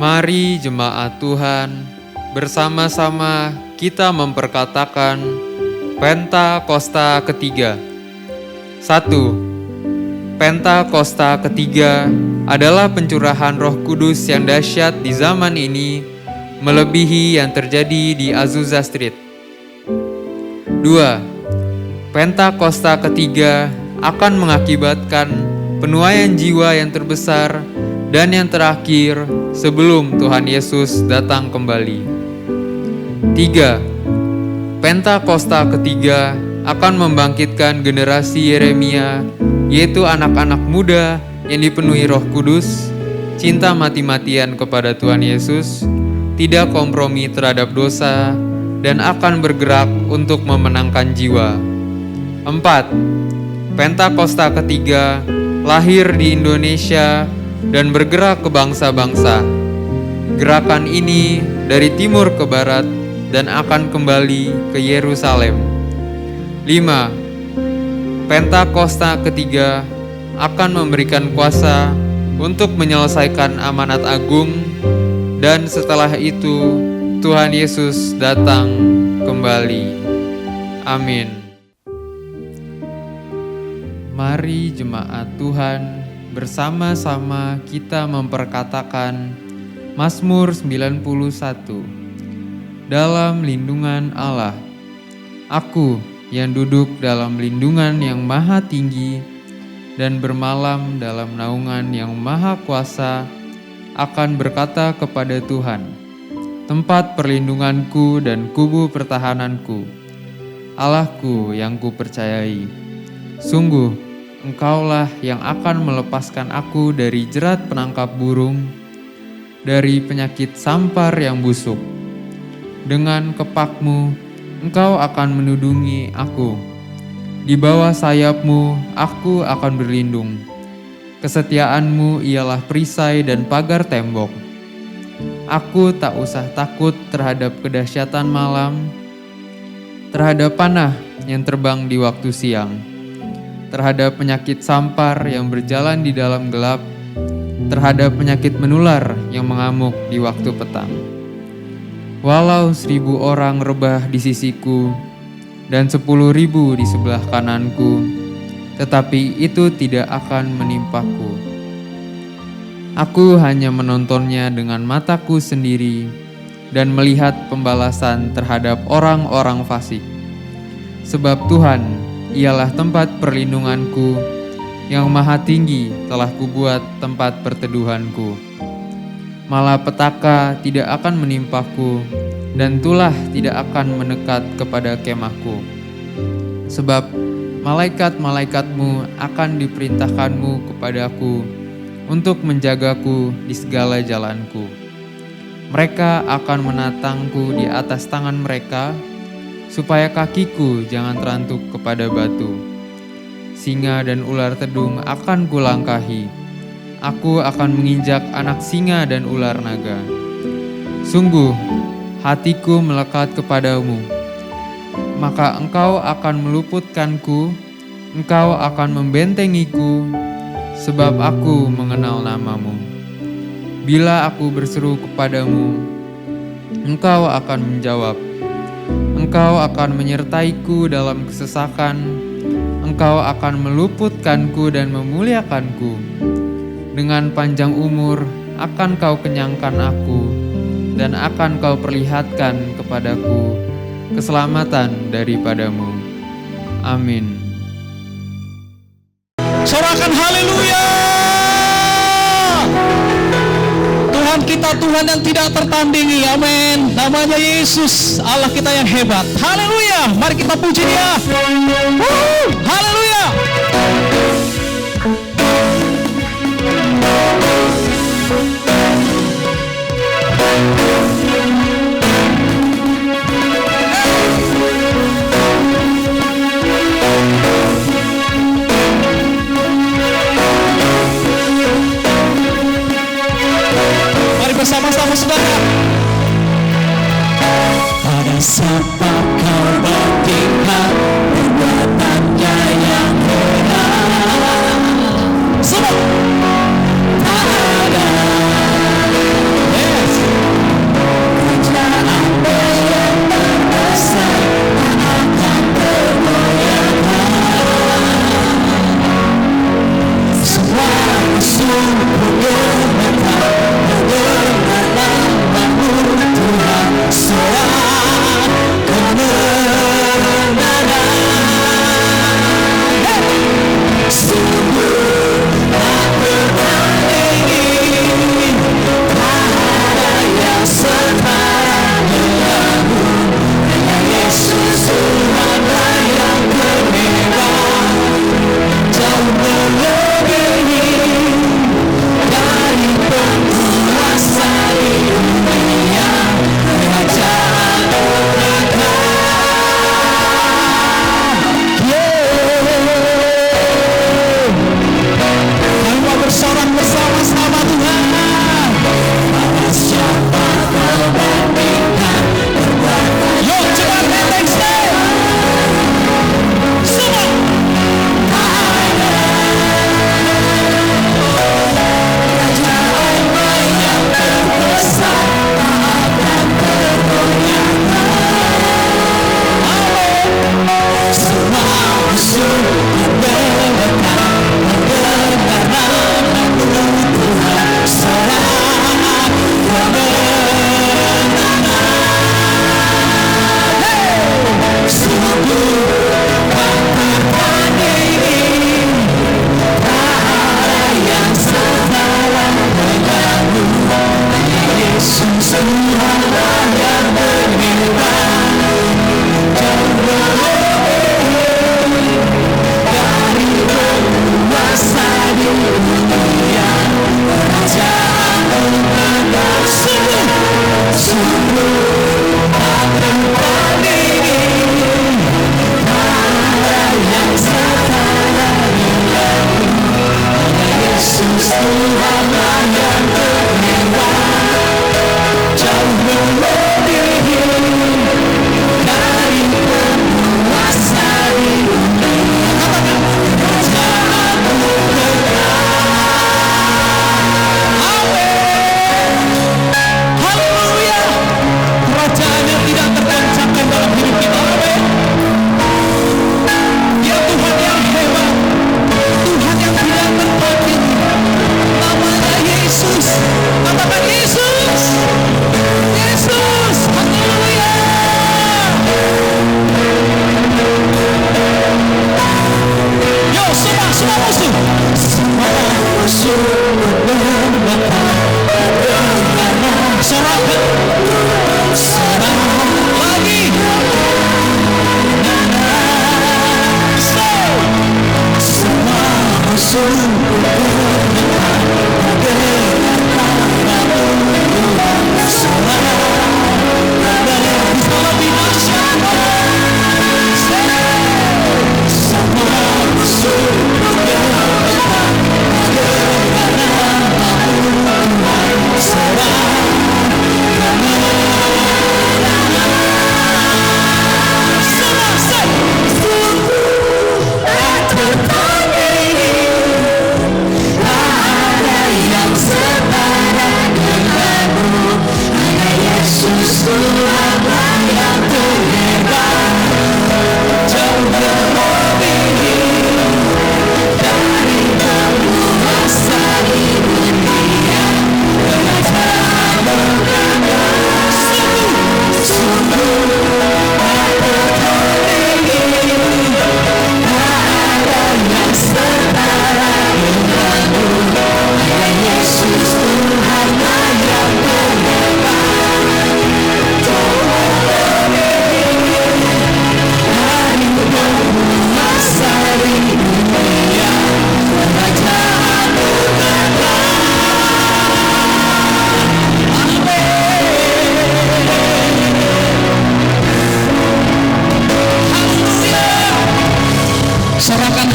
Mari jemaat Tuhan, bersama-sama kita memperkatakan Pentakosta ketiga. 1. Pentakosta ketiga adalah pencurahan Roh Kudus yang dahsyat di zaman ini, melebihi yang terjadi di Azusa Street. 2. Pentakosta ketiga akan mengakibatkan penuaian jiwa yang terbesar dan yang terakhir sebelum Tuhan Yesus datang kembali. 3. Pentakosta ketiga akan membangkitkan generasi Yeremia, yaitu anak-anak muda yang dipenuhi Roh Kudus, cinta mati-matian kepada Tuhan Yesus, tidak kompromi terhadap dosa, dan akan bergerak untuk memenangkan jiwa. 4. Pentakosta ketiga lahir di Indonesia dan bergerak ke bangsa-bangsa. Gerakan ini dari timur ke barat dan akan kembali ke Yerusalem. 5. Pentakosta ketiga akan memberikan kuasa untuk menyelesaikan amanat agung, dan setelah itu Tuhan Yesus datang kembali. Amin. Mari jemaat Tuhan, bersama-sama kita memperkatakan Mazmur 91. Dalam lindungan Allah, aku yang duduk dalam lindungan yang maha tinggi dan bermalam dalam naungan yang maha kuasa akan berkata kepada Tuhan, tempat perlindunganku dan kubu pertahananku, Allahku yang kupercayai. Sungguh, Engkaulah yang akan melepaskan aku dari jerat penangkap burung, dari penyakit sampar yang busuk. Dengan kepakmu, Engkau akan menudungi aku. Di bawah sayapmu, aku akan berlindung. Kesetiaanmu ialah perisai dan pagar tembok. Aku tak usah takut terhadap kedahsyatan malam, terhadap panah yang terbang di waktu siang, terhadap penyakit sampar yang berjalan di dalam gelap, terhadap penyakit menular yang mengamuk di waktu petang. Walau 1.000 orang rebah di sisiku dan 10.000 di sebelah kananku, tetapi itu tidak akan menimpaku. Aku hanya menontonnya dengan mataku sendiri dan melihat pembalasan terhadap orang-orang fasik. Sebab Tuhan ialah tempat perlindunganku, yang maha tinggi telah kubuat tempat perteduhanku. Malapetaka tidak akan menimpaku, dan tulah tidak akan mendekat kepada kemahku. Sebab malaikat-malaikatmu akan diperintahkanmu kepadaku untuk menjagaku di segala jalanku. Mereka akan menatangku di atas tangan mereka, supaya kakiku jangan terantuk kepada batu. Singa dan ular tedung akan kulangkahi. Aku akan menginjak anak singa dan ular naga. Sungguh, hatiku melekat kepadamu. Maka engkau akan meluputkanku, engkau akan membentengiku, sebab aku mengenal namamu. Bila aku berseru kepadamu, engkau akan menjawab. Engkau akan menyertaiku dalam kesesakan, engkau akan meluputkanku dan memuliakanku. Dengan panjang umur akan kau kenyangkan aku, dan akan kau perlihatkan kepadaku keselamatan daripadamu. Amin. Sorakan haleluya. Tuhan kita Tuhan yang tidak tertandingi. Amin. Namanya Yesus, Allah kita yang hebat. Haleluya. Mari kita puji Dia. Haleluya. Bersama-sama saudara. Pada siapa kau bertingkah, perbuatannya yang benar. Semua tak ada.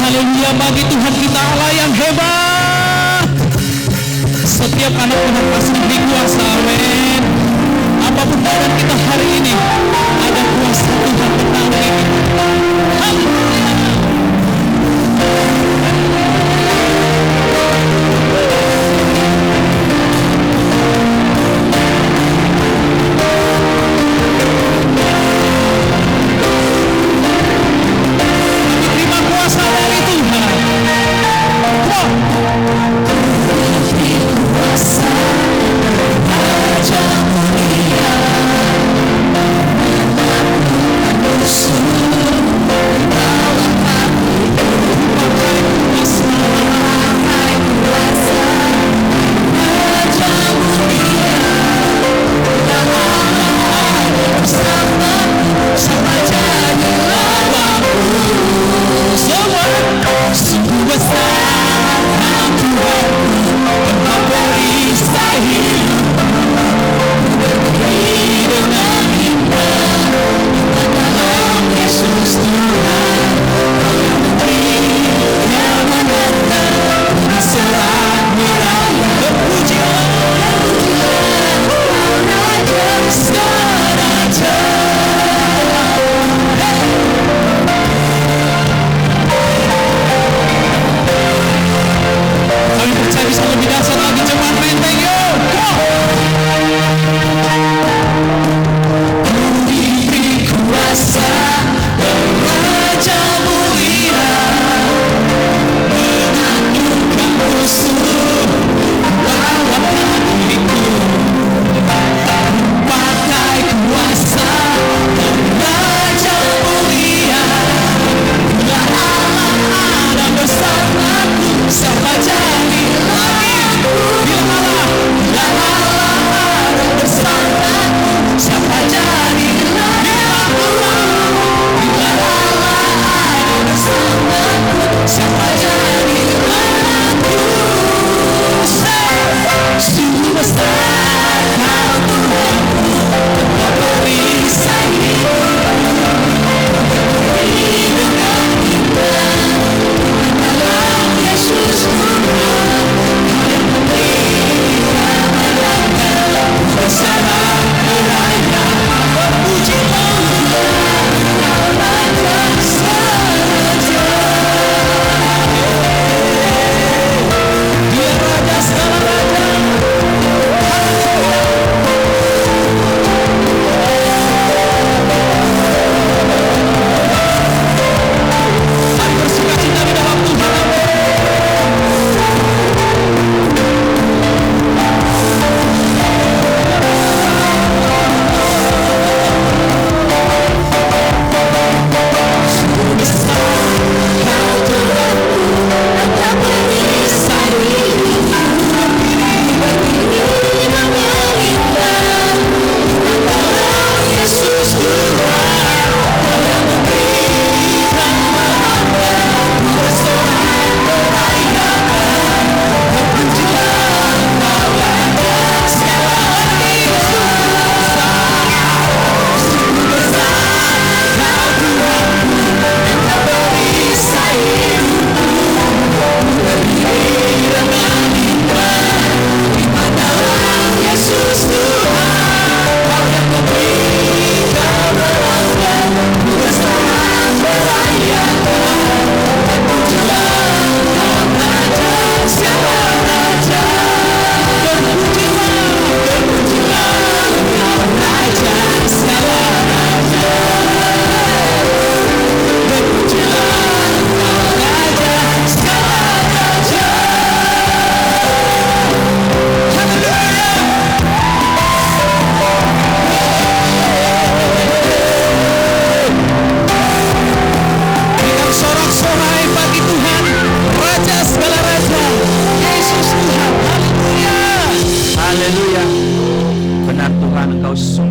Haleluya bagi Tuhan kita Allah yang hebat. Setiap anak Tuhan pasti dikuasa, amin. Apapun keadaan kita hari ini, ada kuasa Tuhan tentang ini. Haleluya. Terima kuasa dari Tuhan. Wow.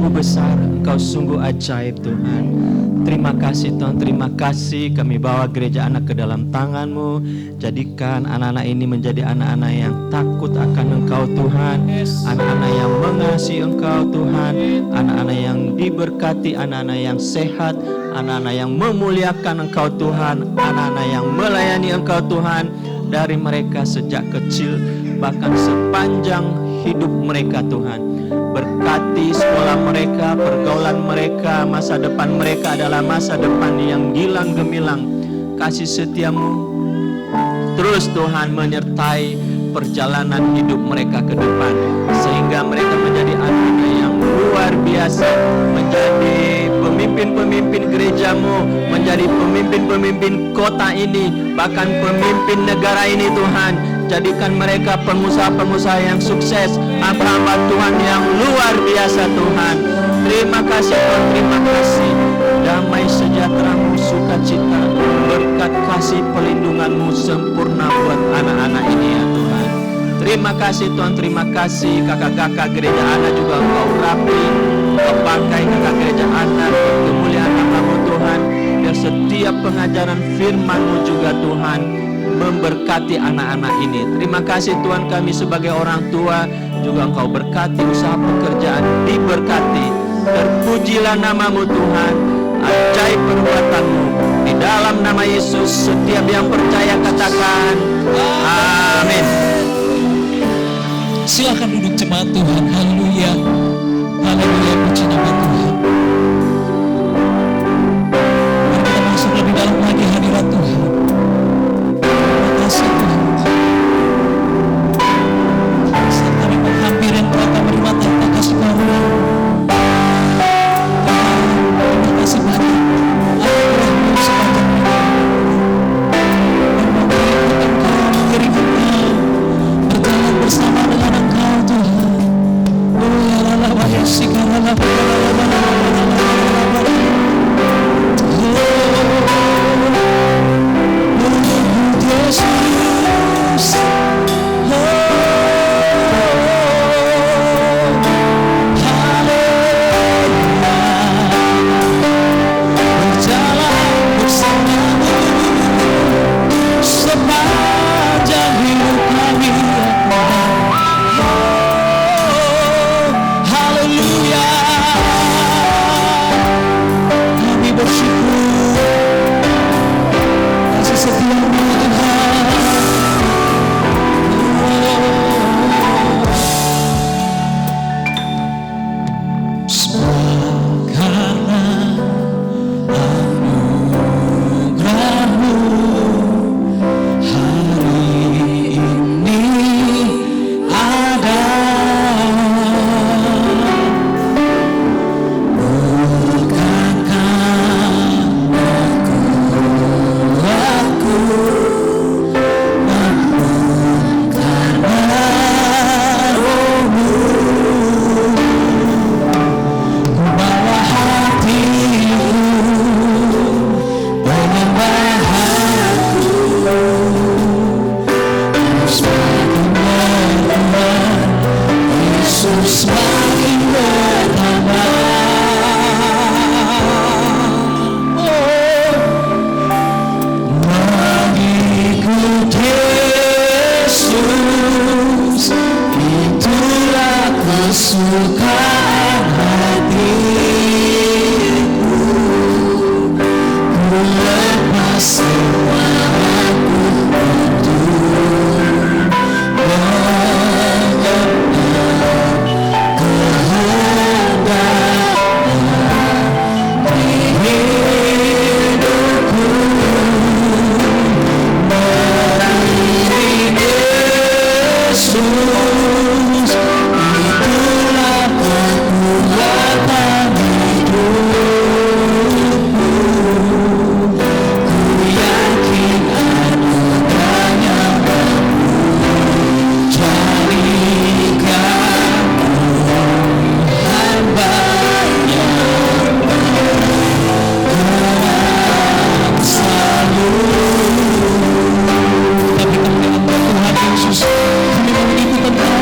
sungguh besar, Engkau sungguh ajaib Tuhan. Terima kasih Tuhan, terima kasih kami bawa gereja anak ke dalam tangan-Mu. Jadikan anak-anak ini menjadi anak-anak yang takut akan Engkau Tuhan, anak-anak yang mengasihi Engkau Tuhan, anak-anak yang diberkati, anak-anak yang sehat, anak-anak yang memuliakan Engkau Tuhan, anak-anak yang melayani Engkau Tuhan, dari mereka sejak kecil bahkan sepanjang hidup mereka Tuhan. Berkati sekolah mereka, pergaulan mereka, masa depan mereka adalah masa depan yang gilang gemilang. Kasih setia-Mu terus Tuhan menyertai perjalanan hidup mereka ke depan, sehingga mereka menjadi anak-anak yang luar biasa, menjadi pemimpin-pemimpin gereja-Mu, menjadi pemimpin-pemimpin kota ini, bahkan pemimpin negara ini Tuhan. Jadikan mereka pengusaha-pengusaha yang sukses, hamba-hamba Tuhan yang luar biasa Tuhan. Terima kasih Tuhan, terima kasih. Damai sejahtera-Mu, sukacita, berkat kasih pelindungan-Mu sempurna buat anak-anak ini ya Tuhan. Terima kasih Tuhan, terima kasih. Kakak-kakak gereja anak juga Engkau rapi, Engkau pakai kakak gereja anak, kemuliaan nama-Mu Tuhan. Biar setiap pengajaran firman-Mu juga Tuhan memberkati anak-anak ini. Terima kasih Tuhan, kami sebagai orang tua juga Engkau berkati, usaha pekerjaan diberkati. Terpujilah nama-Mu Tuhan, ajaib perbuatan-Mu. Di dalam nama Yesus, setiap yang percaya katakan amin. Silakan duduk jemaat Tuhan. Haleluya. Haleluya, puji nama Tuhan. Mari kita masuk lebih dalam lagi hadirat Tuhan. Terima kasih Tuhan. Saat kami menghampiri Engkau, kami menerima tahta kasih karunia. Tuhan, terima kasih banyak. Anugerah-Mu sepanjang hidup. Dan mau mengikut Engkau, mengiring Engkau, berjalan bersama dengan Engkau Tuhan. Oh ya la la ya sikara la la la la. Tuhan Yesus, kami menginginkan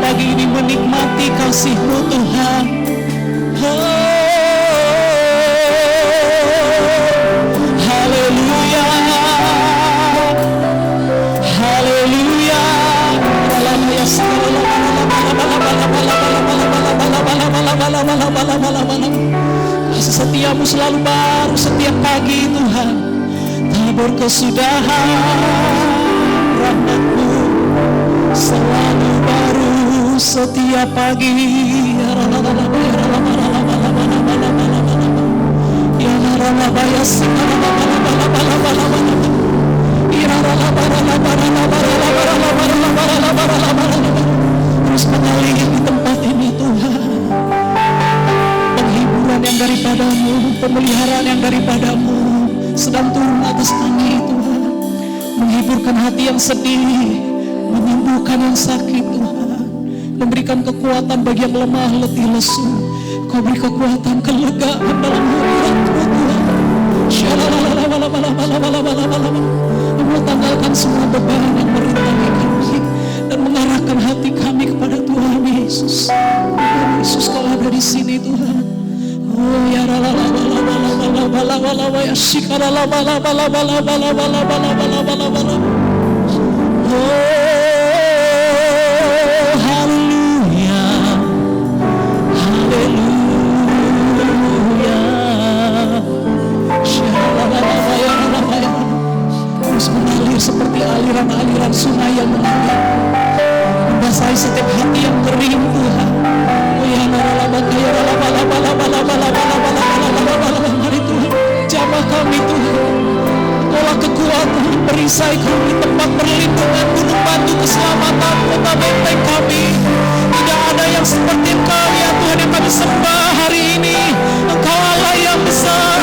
pagi ini menikmati kasih-Mu Tuhan. Haleluya, haleluya. Kasih setia-Mu selalu baru setiap pagi Tuhan. Tabur kesudahan, rahmat-Mu selalu baru setiap pagi. Terus mengalir di tempat ini Tuhan. Penghiburan yang daripada-Mu, pemeliharaan yang daripada-Mu sedang turun atas kami Tuhan. Menghiburkan hati yang sedih, menyembuhkan yang sakit Tuhan. Memberikan kekuatan bagi yang lemah, letih, lesu. Kau beri kekuatan, kelegaan dalam hati Tuhan. Allah tanggalkan semua beban yang merintangi kami dan mengarahkan hati kami kepada Tuhan Yesus. Tuhan Yesus, Kau ada di sini Tuhan. Oh ya ya shikara seperti aliran-aliran sungai yang mengalir, membasahi setiap hati yang kering Tuhan. Mari Tuhan, jamah kami Tuhan, olah kekuatan, perisai kami, tempat perlindungan, gunung batu, keselamatan, kota benteng kami. Tidak ada yang seperti Engkau ya Tuhan yang kami sembah hari ini. Engkau Allah yang besar,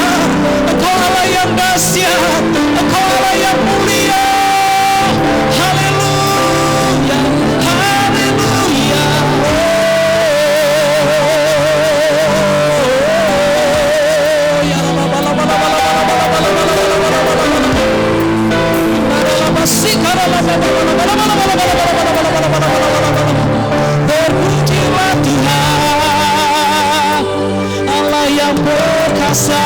Engkau Allah yang dahsyat, Engkau Allah yang mulia. Haleluya, haleluya. Terpujilah Tuhan, Allah yang perkasa,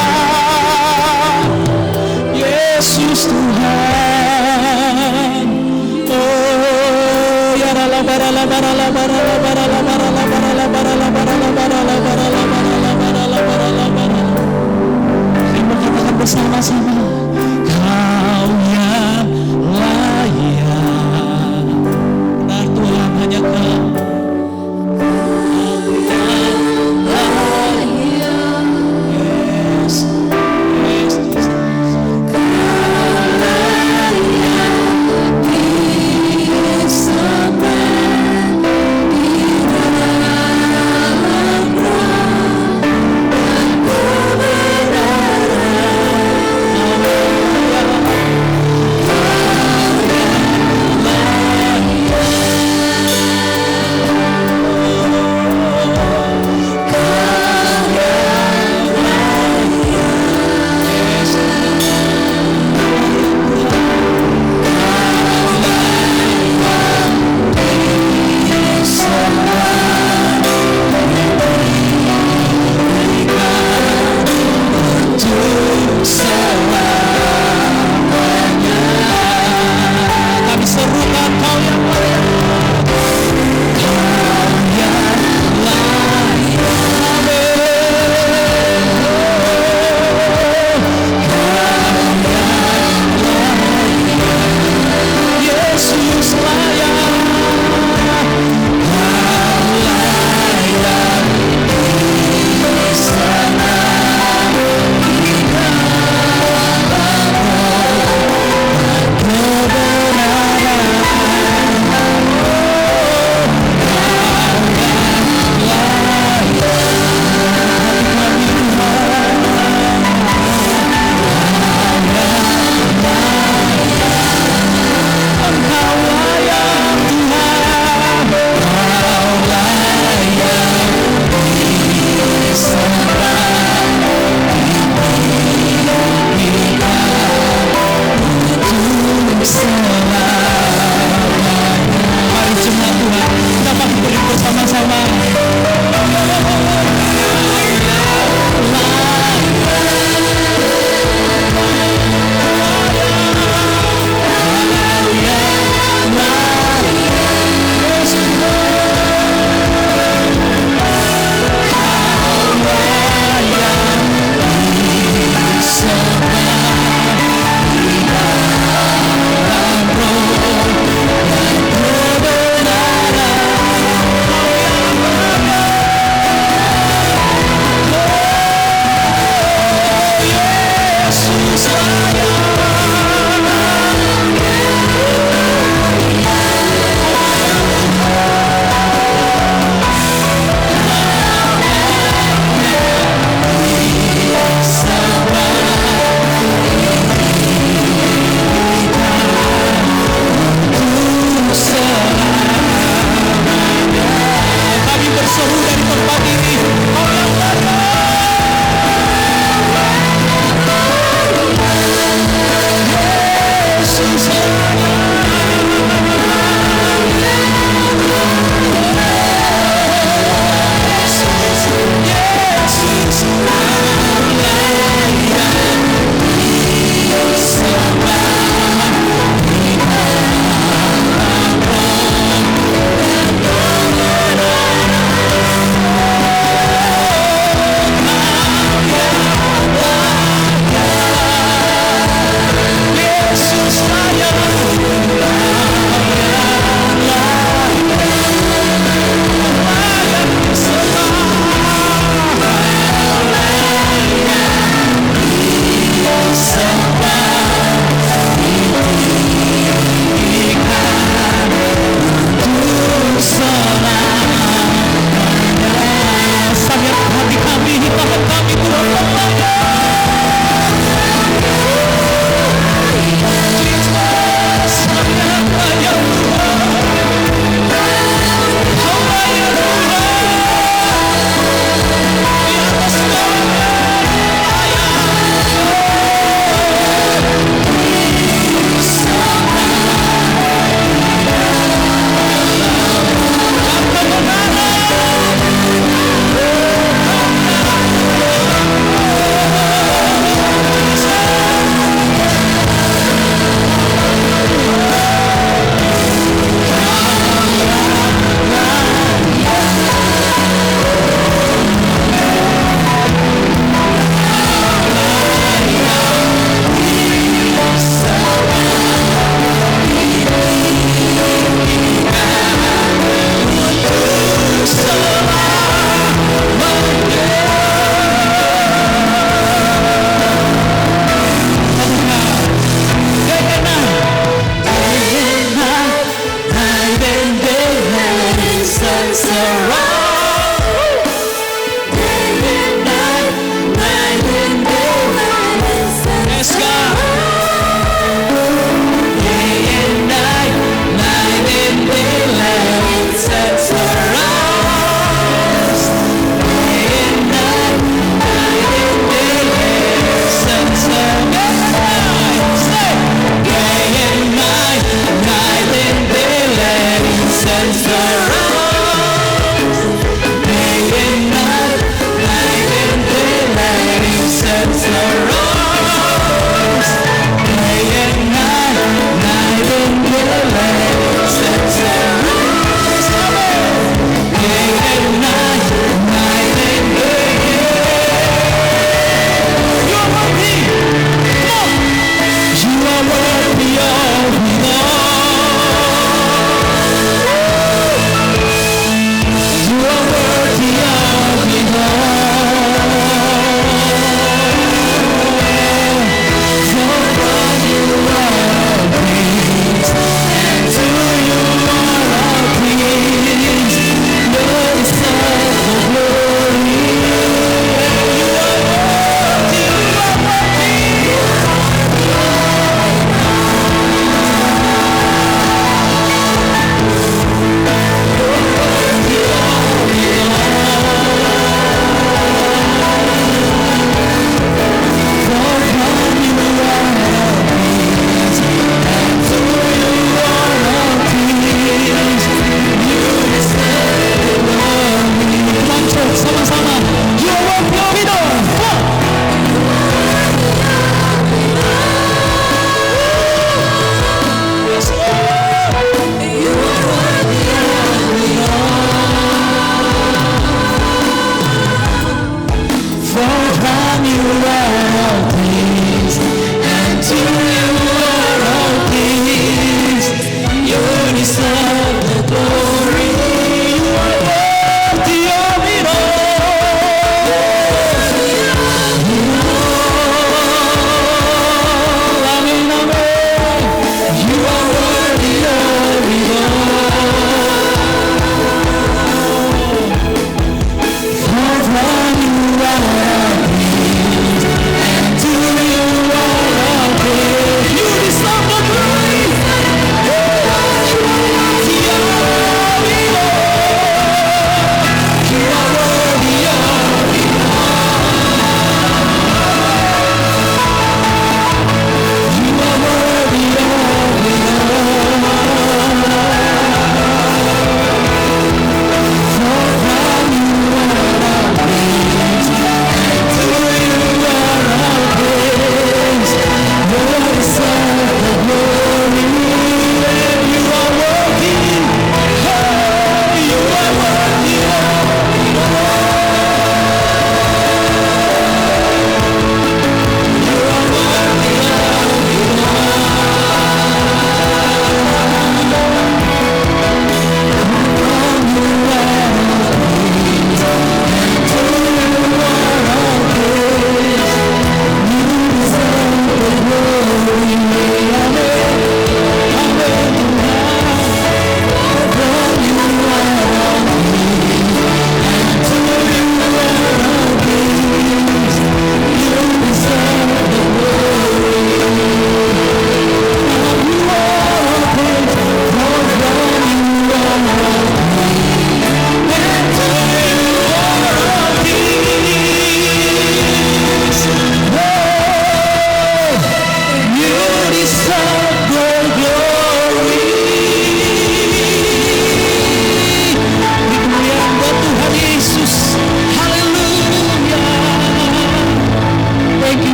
Yesus Tuhan. Oh ya rala barala barala barala barala barala barala barala barala barala barala barala barala barala. Terima katakan bersama-sama, Kau yang layak. Benar Tuhan, hanya Kau.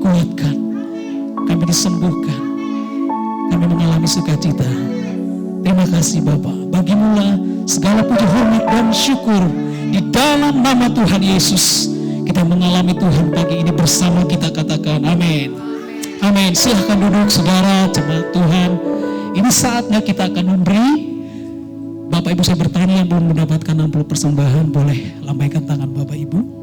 dikuatkan, kami disembuhkan, kami mengalami sukacita. Terima kasih Bapa, bagimu-lah segala puji hormat dan syukur. Di dalam nama Tuhan Yesus kita mengalami Tuhan pagi ini bersama kita, katakan amin. Amin. Silahkan duduk saudara, jemaat Tuhan. Ini saatnya kita akan memberi. Bapak Ibu saya bertanya yang belum mendapatkan amplop persembahan, boleh lambaikan tangan Bapak Ibu.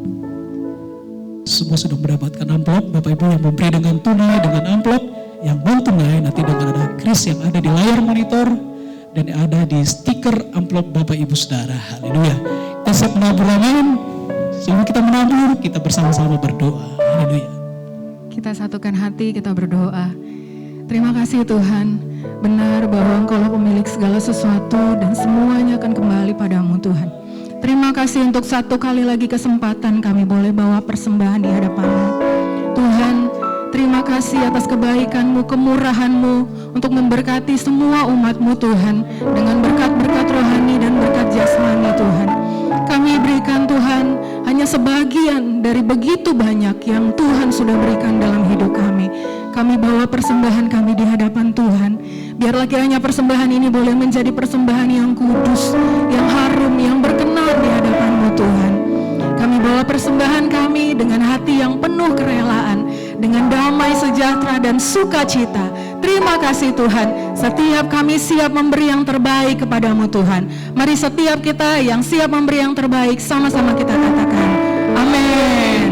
Semua sudah mendapatkan amplop. Bapak Ibu yang memberi dengan tunai, dengan amplop, yang non tunai nanti dengan ada kris yang ada di layar monitor dan ada di stiker amplop Bapak Ibu Saudara. Haleluya. Kita siap menabur, amin. Sebelum kita menabur, kita bersama-sama berdoa. Haleluya. Kita satukan hati, kita berdoa. Terima kasih Tuhan, benar bahwa Engkau lah pemilik segala sesuatu dan semuanya akan kembali padamu Tuhan. Terima kasih untuk satu kali lagi kesempatan kami boleh bawa persembahan di hadapan-Mu. Tuhan, terima kasih atas kebaikan-Mu, kemurahan-Mu untuk memberkati semua umat-Mu Tuhan dengan berkat-berkat rohani dan berkat jasmani Tuhan. Kami berikan Tuhan hanya sebagian dari begitu banyak yang Tuhan sudah berikan dalam hidup kami. Kami bawa persembahan kami di hadapan Tuhan. Biarlah kiranya persembahan ini boleh menjadi persembahan yang kudus, yang harum, yang berkenan di hadapan-Mu Tuhan. Kami bawa persembahan kami dengan hati yang penuh kerelaan, dengan damai sejahtera dan sukacita. Terima kasih Tuhan, setiap kami siap memberi yang terbaik kepadamu Tuhan. Mari setiap kita yang siap memberi yang terbaik, sama-sama kita katakan amin.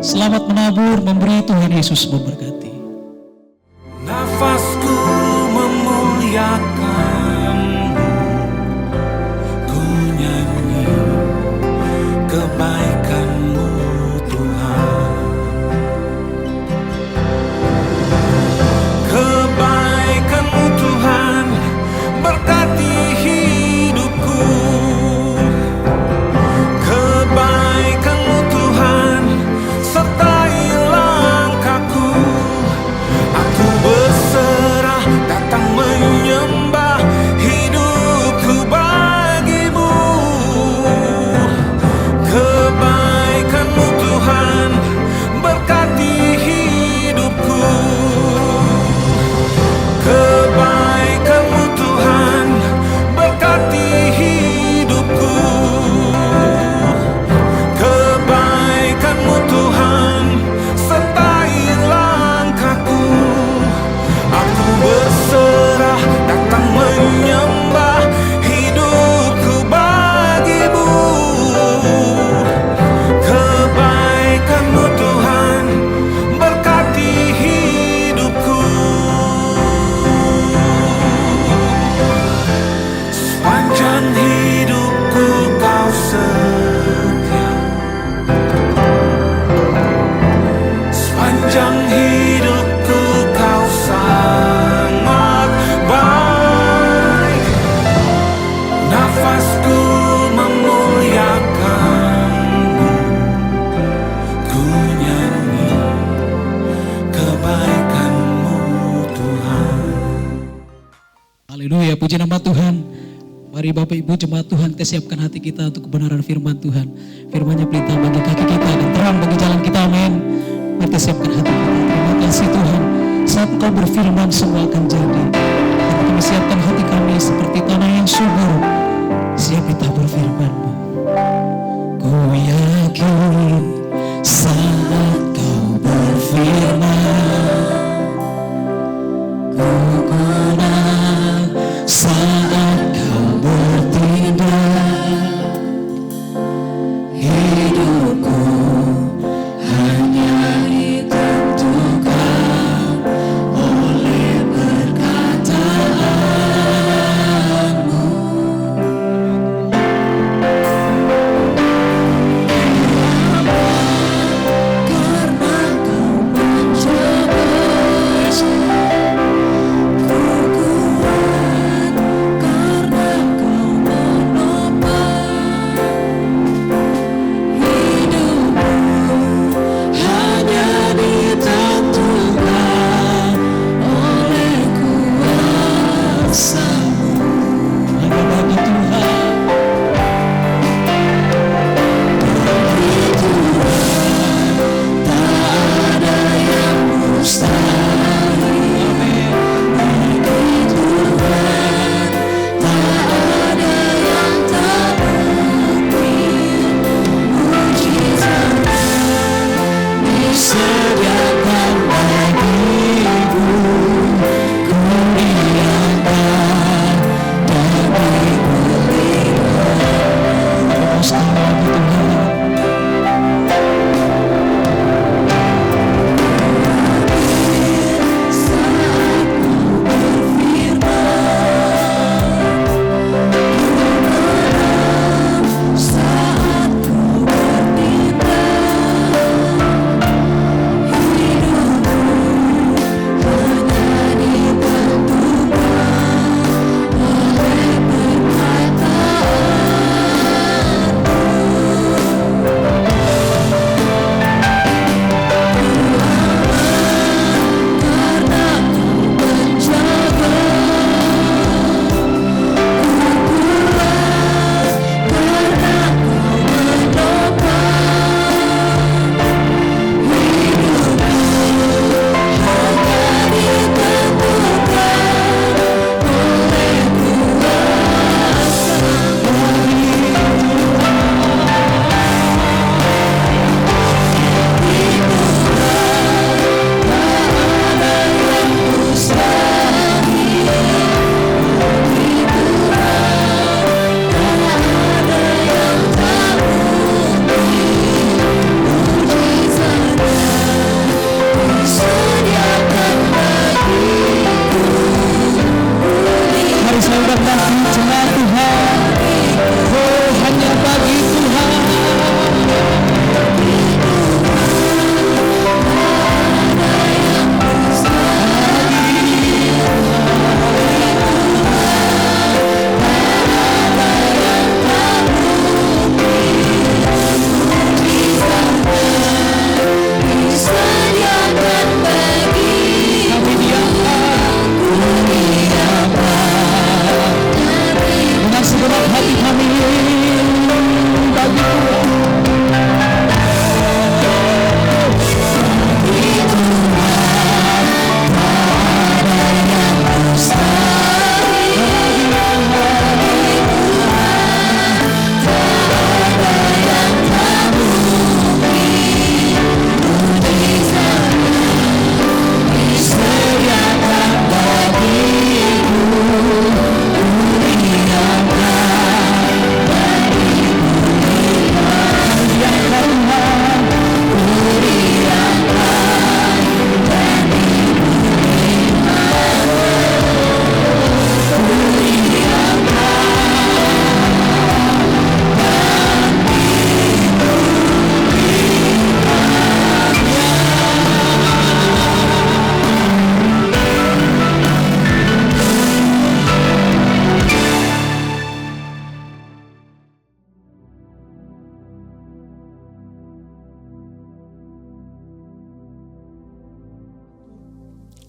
Selamat menabur, memberi. Tuhan Yesus memberkati. Nafasku memuliakan-Mu, ku nyanyi kebaikan-Mu Tuhan. Kebaikan-Mu Tuhan berkati hidupku. Kebaikan-Mu Tuhan sertai langkahku. Aku berserah datang menyembah, hidupku bagimu. Kebaikan-Mu Tuhan berkati hidupku. Kebaikan-Mu Tuhan berkati hidupku. Kebaikan-Mu Tuhan sertai langkahku. Aku berserah datang menyembah, hidupku bagimu. Kebaikan-Mu Tuhan berkati hidupku. Sepanjang hidupku Kau setia. Sepanjang hidupku Kau sangat baik. Nafasku memuliakan-Mu, ku nyanyi kebaikan-Mu Tuhan. Haleluya, puji nama Tuhan. Mari Bapak Ibu jemaat Tuhan, kita siapkan hati kita untuk kebenaran firman Tuhan. Firman-Nya pelita bagi kaki kita dan terang bagi jalan kita, amin. Mari kita siapkan hati kita. Terima kasih Tuhan, saat Engkau berfirman semua akan jadi. Dan kami siapkan hati kami seperti tanah yang subur, siap ditabur firman-Mu. Ku yakin saat Kau berfirman, ku kenal saat Kau bertindak. Hidupku hanya ditentukan oleh perkataan-Mu. Kau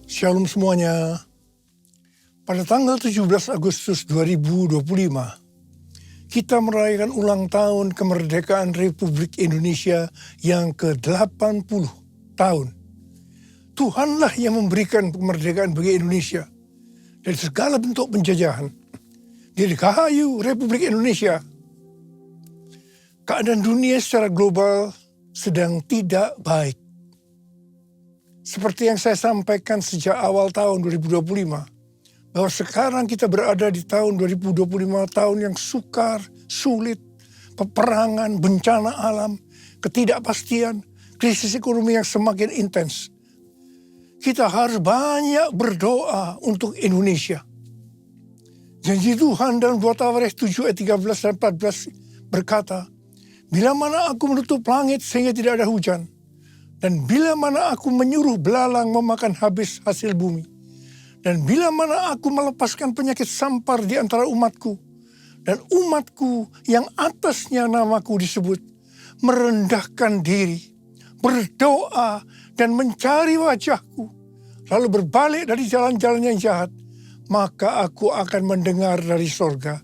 Shalom semuanya. Pada tanggal 17 Agustus 2025, kita merayakan ulang tahun kemerdekaan Republik Indonesia yang ke-80 tahun. Tuhanlah yang memberikan kemerdekaan bagi Indonesia dari segala bentuk penjajahan. Dirgahayu Republik Indonesia. Keadaan dunia secara global sedang tidak baik. Seperti yang saya sampaikan sejak awal tahun 2025, bahwa sekarang kita berada di tahun 2025, tahun yang sukar, sulit, peperangan, bencana alam, ketidakpastian, krisis ekonomi yang semakin intens. Kita harus banyak berdoa untuk Indonesia. Janji Tuhan dalam 2 Tawarikh 7 ayat 13 dan 14 berkata, bila mana aku menutup langit sehingga tidak ada hujan, dan bila mana aku menyuruh belalang memakan habis hasil bumi, dan bila mana aku melepaskan penyakit sampar di antara umatku, dan umatku yang atasnya namaku disebut, merendahkan diri, berdoa, dan mencari wajahku, lalu berbalik dari jalan-jalan yang jahat, maka aku akan mendengar dari sorga,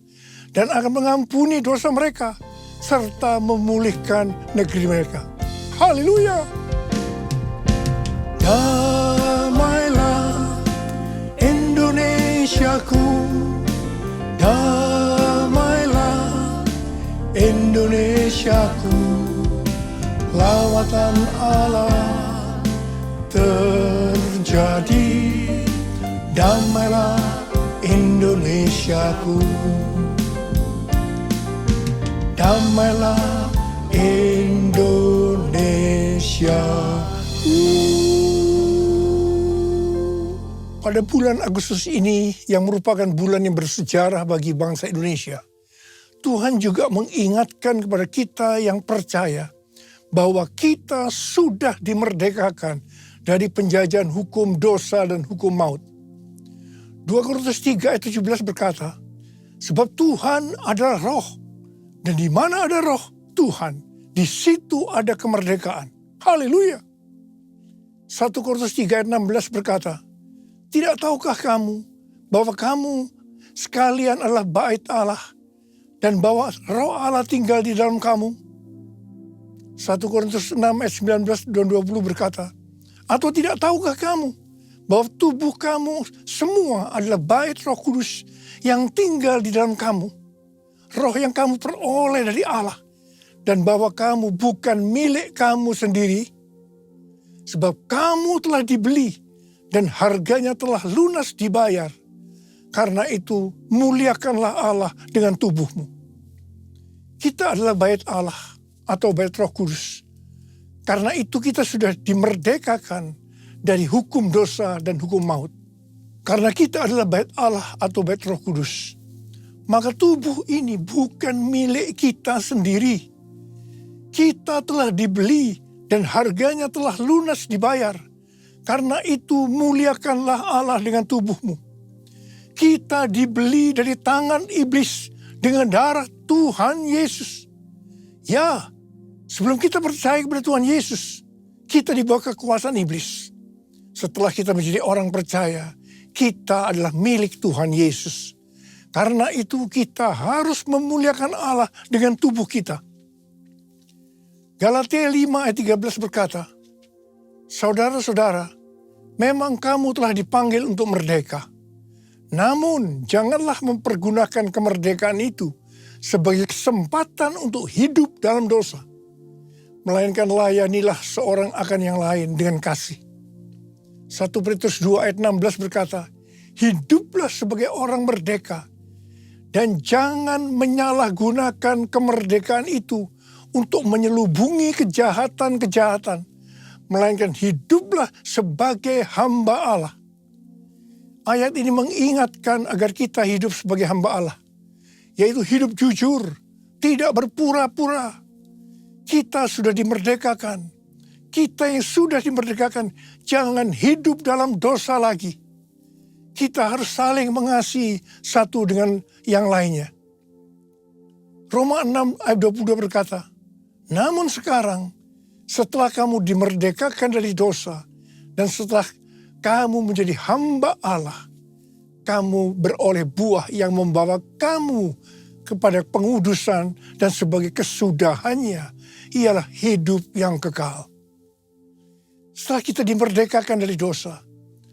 dan akan mengampuni dosa mereka, serta memulihkan negeri mereka. Haleluya! Damailah Indonesiaku, damailah Indonesiaku, lawatan Allah terjadi, damailah Indonesiaku, damailah Indonesia. Pada bulan Agustus ini yang merupakan bulan yang bersejarah bagi bangsa Indonesia, Tuhan juga mengingatkan kepada kita yang percaya bahwa kita sudah dimerdekakan dari penjajahan hukum dosa dan hukum maut. 2 Korintus 3 ayat 17 berkata, sebab Tuhan adalah roh, dan di mana ada roh Tuhan, di situ ada kemerdekaan. Haleluya. 1 Korintus 3 ayat 16 berkata, tidak tahukah kamu bahwa kamu sekalian adalah bait Allah dan bahwa roh Allah tinggal di dalam kamu? 1 Korintus 6 ayat 19 dan 20 berkata, atau tidak tahukah kamu bahwa tubuh kamu semua adalah bait Roh Kudus yang tinggal di dalam kamu, roh yang kamu peroleh dari Allah, dan bahwa kamu bukan milik kamu sendiri, sebab kamu telah dibeli dan harganya telah lunas dibayar. Karena itu muliakanlah Allah dengan tubuhmu. Kita adalah bait Allah atau bait Roh Kudus. Karena itu kita sudah dimerdekakan dari hukum dosa dan hukum maut. Karena kita adalah bait Allah atau bait Roh Kudus, maka tubuh ini bukan milik kita sendiri. Kita telah dibeli dan harganya telah lunas dibayar. Karena itu muliakanlah Allah dengan tubuhmu. Kita dibeli dari tangan iblis dengan darah Tuhan Yesus. Ya, sebelum kita percaya kepada Tuhan Yesus, kita di bawah kekuasaan iblis. Setelah kita menjadi orang percaya, kita adalah milik Tuhan Yesus. Karena itu kita harus memuliakan Allah dengan tubuh kita. Galatia 5 ayat 13 berkata, saudara-saudara, memang kamu telah dipanggil untuk merdeka. Namun, janganlah mempergunakan kemerdekaan itu sebagai kesempatan untuk hidup dalam dosa. Melainkan layanilah seorang akan yang lain dengan kasih. 1 Petrus 2 ayat 16 berkata, hiduplah sebagai orang merdeka. Dan jangan menyalahgunakan kemerdekaan itu untuk menyelubungi kejahatan-kejahatan. Melainkan hiduplah sebagai hamba Allah. Ayat ini mengingatkan agar kita hidup sebagai hamba Allah. Yaitu hidup jujur, tidak berpura-pura. Kita sudah dimerdekakan. Kita yang sudah dimerdekakan, jangan hidup dalam dosa lagi. Kita harus saling mengasihi satu dengan yang lainnya. Roma 6 ayat 22 berkata, namun sekarang, setelah kamu dimerdekakan dari dosa, dan setelah kamu menjadi hamba Allah. Kamu beroleh buah yang membawa kamu kepada pengudusan, dan sebagai kesudahannya ialah hidup yang kekal. Setelah kita dimerdekakan dari dosa,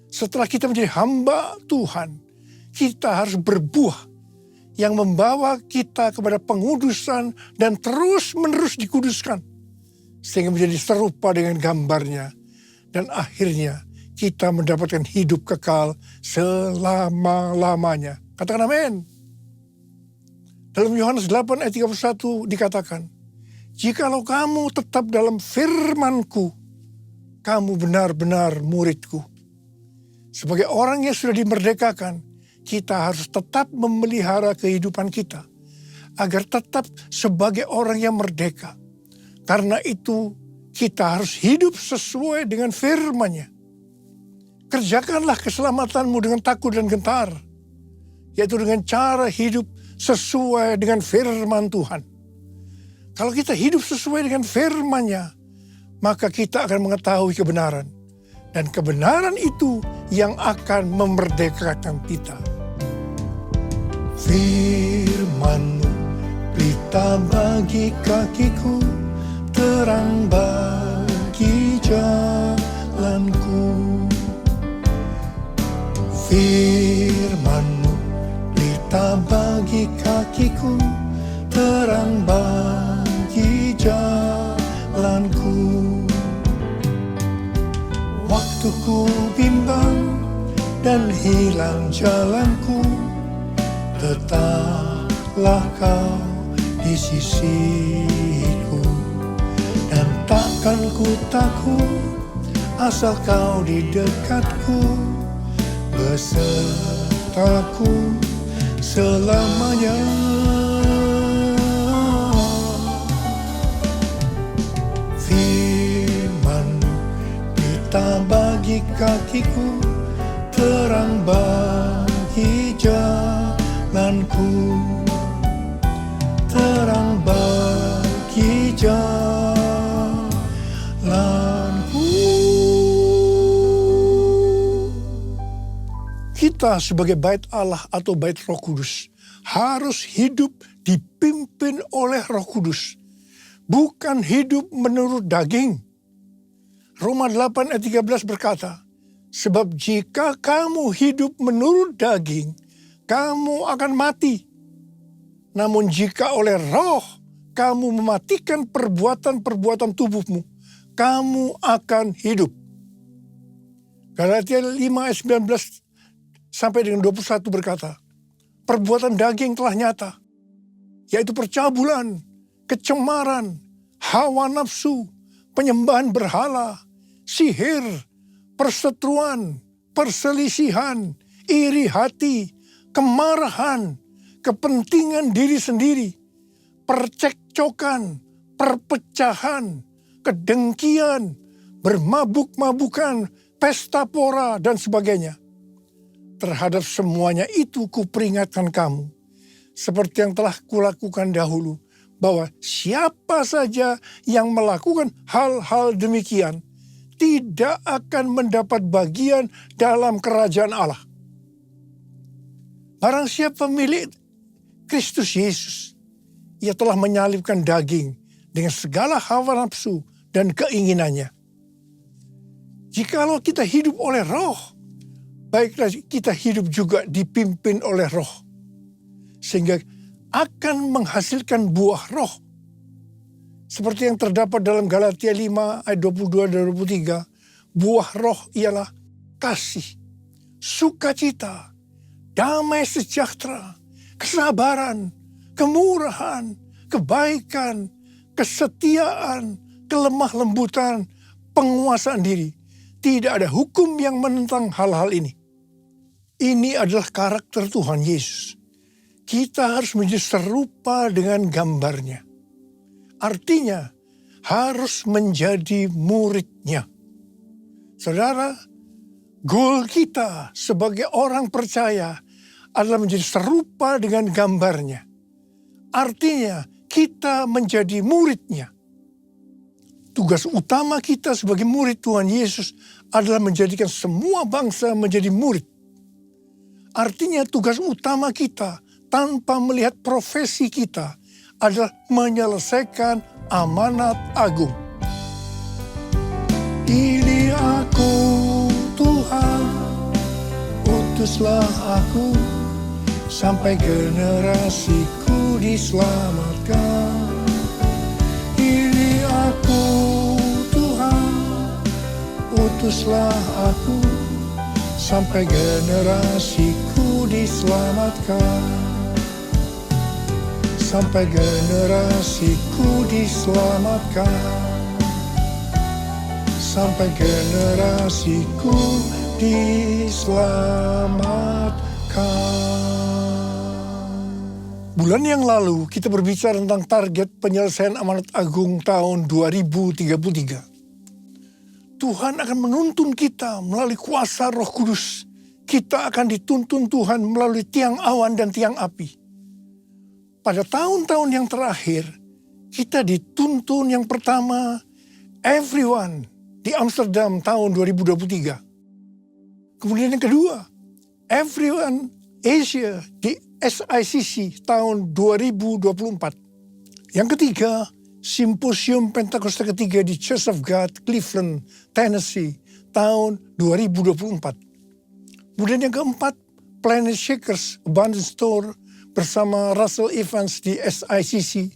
setelah kita menjadi hamba Tuhan, kita harus berbuah yang membawa kita kepada pengudusan dan terus-menerus dikuduskan, sehingga menjadi serupa dengan gambarnya, dan akhirnya kita mendapatkan hidup kekal selama-lamanya. Katakan amin. Dalam Yohanes 8 ayat 31 dikatakan, jikalau kamu tetap dalam firman-Ku, kamu benar-benar murid-Ku. Sebagai orang yang sudah dimerdekakan, kita harus tetap memelihara kehidupan kita, agar tetap sebagai orang yang merdeka. Karena itu, kita harus hidup sesuai dengan firman-Nya. Kerjakanlah keselamatanmu dengan takut dan gentar, yaitu dengan cara hidup sesuai dengan firman Tuhan. Kalau kita hidup sesuai dengan firman-Nya, maka kita akan mengetahui kebenaran. Dan kebenaran itu yang akan memerdekakan kita. Firman-Mu pelita bagi kakiku, terang bagi jalanku. Firman-Mu pelita bagi kakiku, terang bagi jalanku. Waktu ku bimbang dan hilang jalanku, tetaplah Kau di sisiku. Dan takkan ku takut asal Kau di dekatku, besertaku selamanya. Firman-Mu pelita bagi kakiku, terang bagi jalanku, terang bagi jalanku. Kita sebagai bait Allah atau bait Roh Kudus harus hidup dipimpin oleh Roh Kudus, bukan hidup menurut daging. Roma 8 ayat 13 berkata, sebab jika kamu hidup menurut daging, kamu akan mati. Namun jika oleh Roh kamu mematikan perbuatan-perbuatan tubuhmu, kamu akan hidup. Galatia 5 ayat 19 sampai dengan 21 berkata, perbuatan daging telah nyata, yaitu percabulan, kecemaran, hawa nafsu, penyembahan berhala, sihir, perseteruan, perselisihan, iri hati, kemarahan, kepentingan diri sendiri, percekcokan, perpecahan, kedengkian, bermabuk-mabukan, pesta pora, dan sebagainya. Terhadap semuanya itu kuperingatkan kamu, seperti yang telah kulakukan dahulu, bahwa siapa saja yang melakukan hal-hal demikian tidak akan mendapat bagian dalam kerajaan Allah. Barang siapa milik Kristus Yesus, ia telah menyalibkan daging dengan segala hawa nafsu dan keinginannya. Jikalau kita hidup oleh Roh, baiklah kita hidup juga dipimpin oleh Roh, sehingga akan menghasilkan buah Roh. Seperti yang terdapat dalam Galatia 5 ayat 22 dan 23, buah Roh ialah kasih, sukacita, damai sejahtera, kesabaran, kemurahan, kebaikan, kesetiaan, kelemah lembutan, penguasaan diri. Tidak ada hukum yang menentang hal-hal ini. Ini adalah karakter Tuhan Yesus. Kita harus menjadi serupa dengan gambarnya. Artinya, harus menjadi murid-Nya. Saudara, goal kita sebagai orang percaya adalah menjadi serupa dengan gambarnya. Artinya, kita menjadi murid-Nya. Tugas utama kita sebagai murid Tuhan Yesus adalah menjadikan semua bangsa menjadi murid. Artinya tugas utama kita tanpa melihat profesi kita adalah menyelesaikan amanat agung. Ini aku Tuhan, utuslah aku sampai generasiku diselamatkan. Ini aku Tuhan, utuslah aku sampai generasiku diselamatkan. Sampai generasiku diselamatkan. Sampai generasiku diselamatkan. Bulan yang lalu kita berbicara tentang target penyelesaian amanat agung tahun 2033. Tuhan akan menuntun kita melalui kuasa Roh Kudus. Kita akan dituntun Tuhan melalui tiang awan dan tiang api. Pada tahun-tahun yang terakhir, kita dituntun yang pertama, everyone di Amsterdam tahun 2023. Kemudian yang kedua, everyone Asia di SICC tahun 2024. Yang ketiga, Simposium Pentakosta ketiga di Church of God, Cleveland, Tennessee tahun 2024. Kemudian yang keempat, Planet Shakers Abundance Store bersama Russell Evans di SICC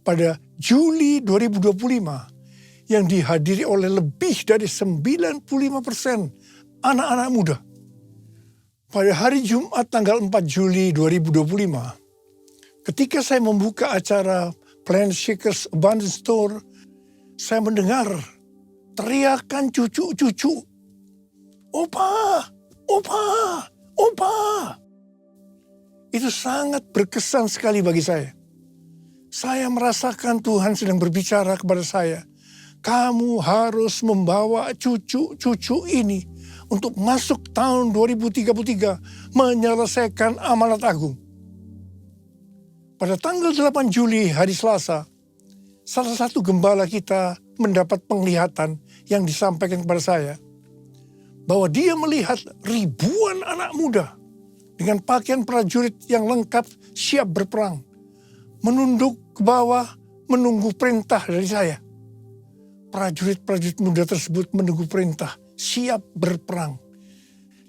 pada Juli 2025 yang dihadiri oleh lebih dari 95% anak-anak muda. Pada hari Jumat tanggal 4 Juli 2025, ketika saya membuka acara Planet Shakers Abundance Store, saya mendengar teriakan cucu-cucu, "Opa, opa, opa." Itu sangat berkesan sekali bagi saya. Saya merasakan Tuhan sedang berbicara kepada saya, kamu harus membawa cucu-cucu ini untuk masuk tahun 2033 menyelesaikan amanat agung. Pada tanggal 8 Juli hari Selasa, salah satu gembala kita mendapat penglihatan yang disampaikan kepada saya bahwa dia melihat ribuan anak muda dengan pakaian prajurit yang lengkap siap berperang, menunduk ke bawah menunggu perintah dari saya. Prajurit-prajurit muda tersebut menunggu perintah, siap berperang.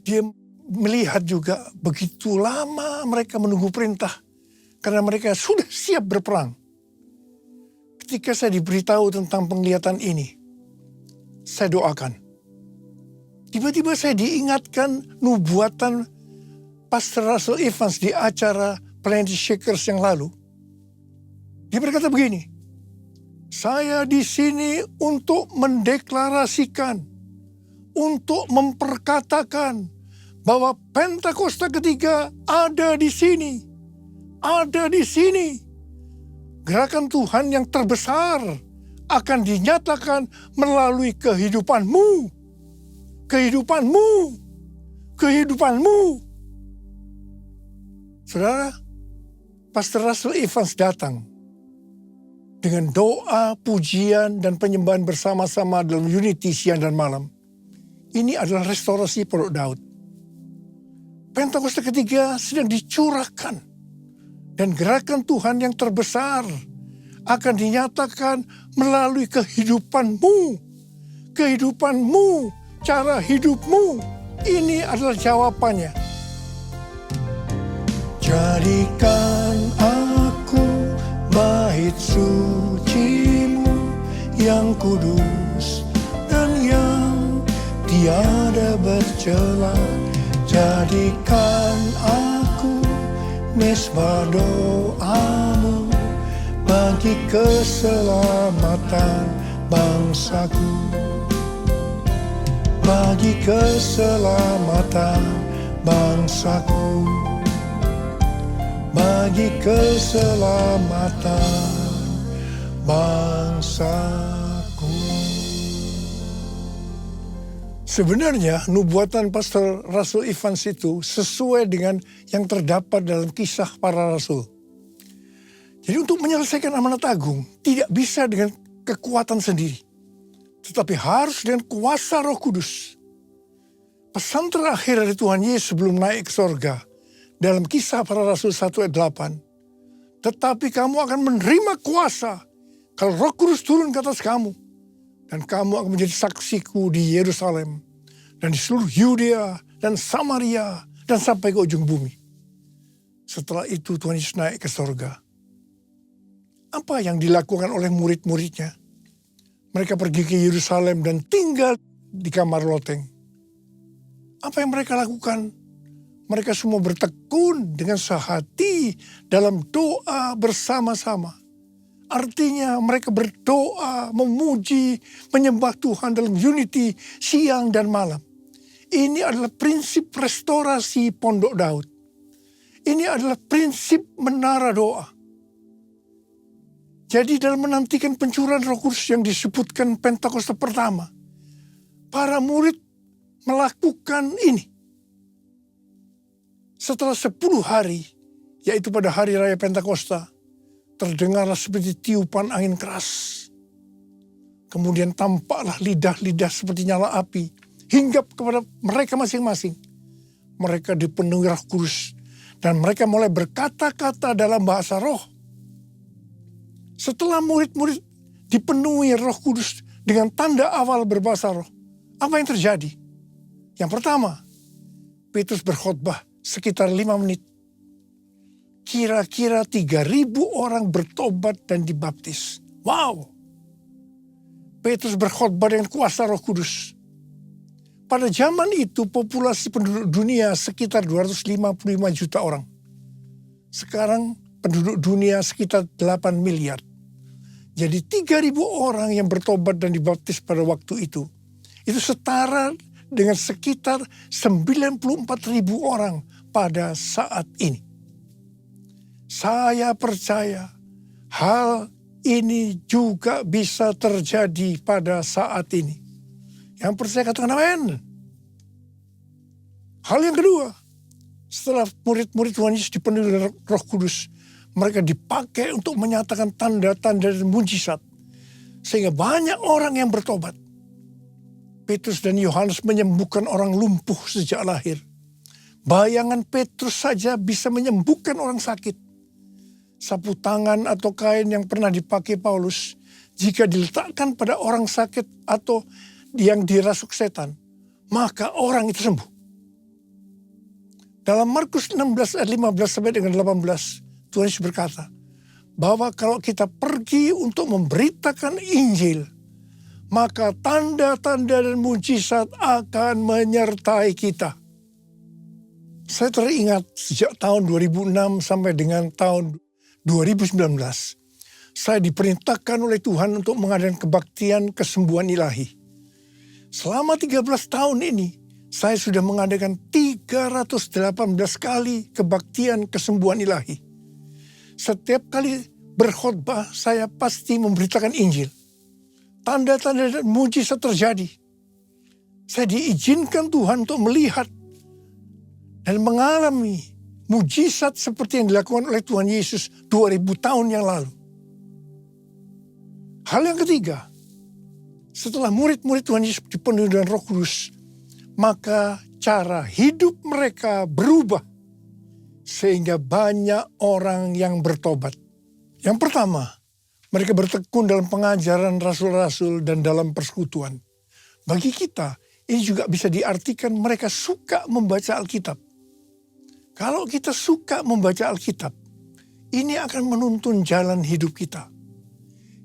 Dia melihat juga begitu lama mereka menunggu perintah karena mereka sudah siap berperang. Ketika saya diberitahu tentang penglihatan ini, saya doakan. Tiba-tiba saya diingatkan nubuatan Pastor Russell Evans di acara Planet Shakers yang lalu. Dia berkata begini, saya di sini untuk mendeklarasikan, untuk memperkatakan bahwa Pentakosta ketiga ada di sini. Ada di sini. Gerakan Tuhan yang terbesar akan dinyatakan melalui kehidupanmu. Kehidupanmu. Kehidupanmu. Saudara, Pastor Russell Evans datang dengan doa, pujian, dan penyembahan bersama-sama dalam unity siang dan malam. Ini adalah restorasi Pondok Daud. Pentakosta ketiga sedang dicurahkan. Dan gerakan Tuhan yang terbesar akan dinyatakan melalui kehidupanmu. Kehidupanmu, cara hidupmu. Ini adalah jawabannya. Jadikan aku bait sucimu yang kudus dan yang tiada bercela. Jadikan aku mesbah doamu bagi keselamatan bangsaku. Bagi keselamatan bangsaku. Bagi keselamatan bangsaku. Sebenarnya nubuatan Pastor Russell Evans itu sesuai dengan yang terdapat dalam Kisah Para Rasul. Jadi untuk menyelesaikan amanat agung tidak bisa dengan kekuatan sendiri. Tetapi harus dengan kuasa Roh Kudus. Pesan terakhir dari Tuhan Yesus sebelum naik ke sorga dalam Kisah Para Rasul 1 ayat 8. Tetapi kamu akan menerima kuasa kalau Roh Kudus turun ke atas kamu. Dan kamu akan menjadi saksiku di Yerusalem dan di seluruh Yudea dan Samaria dan sampai ke ujung bumi. Setelah itu Tuhan Yesus naik ke sorga. Apa yang dilakukan oleh murid-muridnya? Mereka pergi ke Yerusalem dan tinggal di kamar loteng. Apa yang mereka lakukan? Mereka semua bertekun dengan sehati dalam doa bersama-sama. Artinya mereka berdoa, memuji, menyembah Tuhan dalam unity siang dan malam. Ini adalah prinsip restorasi Pondok Daud. Ini adalah prinsip menara doa. Jadi dalam menantikan pencurahan Roh Kudus yang disebutkan Pentakosta pertama, para murid melakukan ini. Setelah 10 hari, yaitu pada hari raya Pentakosta, terdengarlah seperti tiupan angin keras. Kemudian tampaklah lidah-lidah seperti nyala api, hinggap kepada mereka masing-masing. Mereka dipenuhi Roh Kudus, dan mereka mulai berkata-kata dalam bahasa roh. Setelah murid-murid dipenuhi Roh Kudus dengan tanda awal berbahasa roh, apa yang terjadi? Yang pertama, Petrus berkhotbah sekitar 5 menit. Kira-kira 3.000 orang bertobat dan dibaptis. Wow! Petrus berkhotbah dengan kuasa Roh Kudus. Pada zaman itu populasi penduduk dunia sekitar 255 juta orang. Sekarang penduduk dunia sekitar 8 miliar. Jadi 3.000 orang yang bertobat dan dibaptis pada waktu itu. Itu setara dengan sekitar 94.000 orang pada saat ini. Saya percaya hal ini juga bisa terjadi pada saat ini. Yang percaya katakan amin. Hal yang kedua, setelah murid-murid Tuhan Yesus dipenuhi dengan Roh Kudus, mereka dipakai untuk menyatakan tanda-tanda dan mujizat. Sehingga banyak orang yang bertobat. Petrus dan Yohanes menyembuhkan orang lumpuh sejak lahir. Bayangan Petrus saja bisa menyembuhkan orang sakit. Sapu tangan atau kain yang pernah dipakai Paulus, jika diletakkan pada orang sakit atau yang dirasuk setan, maka orang itu sembuh. Dalam Markus 16 ayat 15 sampai dengan 18, Tuhan Yesus berkata, bahwa kalau kita pergi untuk memberitakan Injil, maka tanda-tanda dan mujizat akan menyertai kita. Saya teringat sejak tahun 2006 sampai dengan tahun 2019, saya diperintahkan oleh Tuhan untuk mengadakan kebaktian kesembuhan ilahi. Selama 13 tahun ini, saya sudah mengadakan 318 kali kebaktian kesembuhan ilahi. Setiap kali berkhotbah, saya pasti memberitakan Injil. Tanda-tanda dan mujizat terjadi. Saya diizinkan Tuhan untuk melihat dan mengalami mujizat seperti yang dilakukan oleh Tuhan Yesus 2000 tahun yang lalu. Hal yang ketiga, setelah murid-murid Tuhan Yesus dipenuhi dengan Roh Kudus, maka cara hidup mereka berubah sehingga banyak orang yang bertobat. Yang pertama, mereka bertekun dalam pengajaran rasul-rasul dan dalam persekutuan. Bagi kita, ini juga bisa diartikan mereka suka membaca Alkitab. Kalau kita suka membaca Alkitab, ini akan menuntun jalan hidup kita.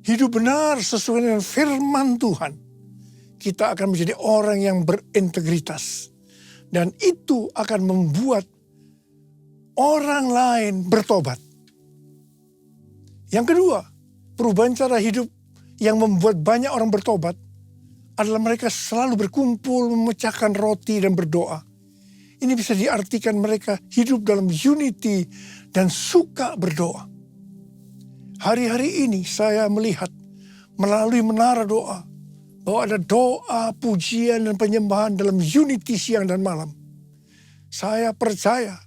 Hidup benar sesuai dengan firman Tuhan. Kita akan menjadi orang yang berintegritas. Dan itu akan membuat orang lain bertobat. Yang kedua, perubahan cara hidup yang membuat banyak orang bertobat adalah mereka selalu berkumpul, memecahkan roti dan berdoa. Ini bisa diartikan mereka hidup dalam unity dan suka berdoa. Hari-hari ini saya melihat melalui menara doa bahwa ada doa, pujian, dan penyembahan dalam unity siang dan malam. Saya percaya